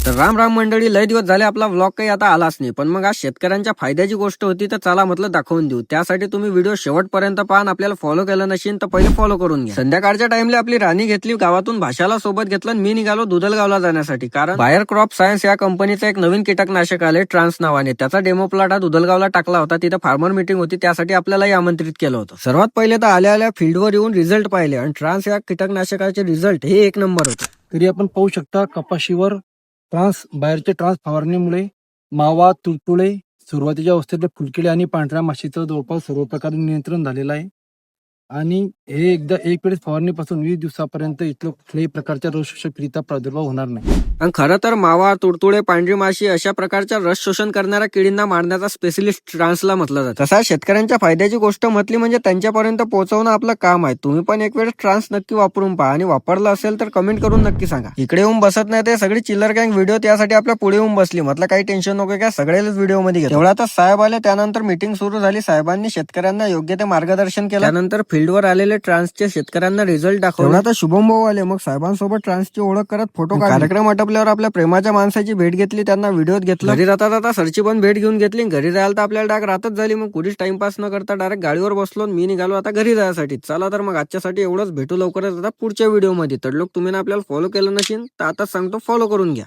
तर राम राम मंडळी, लय दिवस झाले आपला व्लॉग काही आता आलाच नाही, पण मग आज शेतकऱ्यांच्या फायद्याची गोष्ट होती, तर चला म्हटलं दाखवून देऊ. त्यासाठी तुम्ही व्हिडिओ शेवटपर्यंत पहा. आपल्याला फॉलो केलं नसेल तर पहिले फॉलो करून घ्या. संध्याकाळच्या टाइमला आपली राणी घेतली गावातून, भाषाला सोबत घेतलं आणि मी निघालो दुधलगावला जाण्यासाठी. कारण बायर क्रॉप सायन्स या कंपनीचं एक नवीन कीटकनाशक आले ट्रान्स नावाने. त्याचा डेमो प्लॉट हा दुधलगावला टाकला होता. तिथे फार्मर मीटिंग होती, त्यासाठी आपल्यालाही आमंत्रित केलं होतं. सर्वात पहिले तर आल्या फील्डवर येऊन रिझल्ट पाहिले आणि ट्रान्स या कीटकनाशकाचे रिझल्ट हे एक नंबर होते. तरी आपण पाहू शकता कपाशीवर बाहेरच्या ट्रान्स फवारणीमुळे मावा, तुडतुडे, सुरुवातीच्या अवस्थेतले फुलकिडे आणि पांढऱ्या माशीचं जवळपास सर्व प्रकारे नियंत्रण झालेलं आहे. आणि हे एकदा एक वेळेस फवारणीपासून 20 दिवसापर्यंत इथलं कुठल्याही प्रकारच्या रस शोषकरित्या प्रादुर्भाव होणार नाही. आणि खरं तर मावा, तुडतुडे, पांढरी माशी अशा प्रकारच्या रस शोषण करणाऱ्या किडींना मारण्याचा स्पेशलिस्ट ट्रान्सला म्हटलं जातं. तसा शेतकऱ्यांच्या फायद्याची गोष्ट म्हटली म्हणजे त्यांच्यापर्यंत पोहोचवणं आपलं काम आहे. तुम्ही पण एक वेळ ट्रान्स नक्की वापरून पहा आणि वापरलं असेल तर कमेंट करून नक्की सांगा. इकडे येऊन बसत नाही ते सगळी चिल्लर गँग व्हिडिओ, त्यासाठी आपल्या पुढे येऊन बसली. म्हटलं काही टेन्शन नको, काय सगळ्याच व्हिडिओ मध्ये घेतो. तेवढा तर साहेब आले, त्यानंतर मीटिंग सुरू झाली. साहेबांनी शेतकऱ्यांना योग्य ते मार्गदर्शन केलं. त्यानंतर फील्डवर आलेले ट्रान्सचे शेतकऱ्यांना रिझल्ट दाखवला. तेवढा तर शुभम भाऊ आले. मग साहेबांसोबत ट्रान्सची ओळख करत फोटो काढले. कार्यक्रम आटपल्यावर आपल्या प्रेमाच्या माणसाची भेट घेतली, त्यांना व्हिडिओत घेतलं. घरी जाता जाता सरची पण भेट घेऊन घेतली. घरी जायला तर आपल्याला डाग रातच झाली. मग कुठेच टाइमपास न करता डायरेक्ट गाडीवर बसलो. मी निघालो आता घरी जायसाठी. चला तर मग आजच्यासाठी एवढंच. भेटू लवकरच आता पुढच्या व्हिडिओ मध्ये. तर लोक तुम्ही ना आपल्याला फॉलो केलं नसेल तर आता सांगतो फॉलो करून घ्या.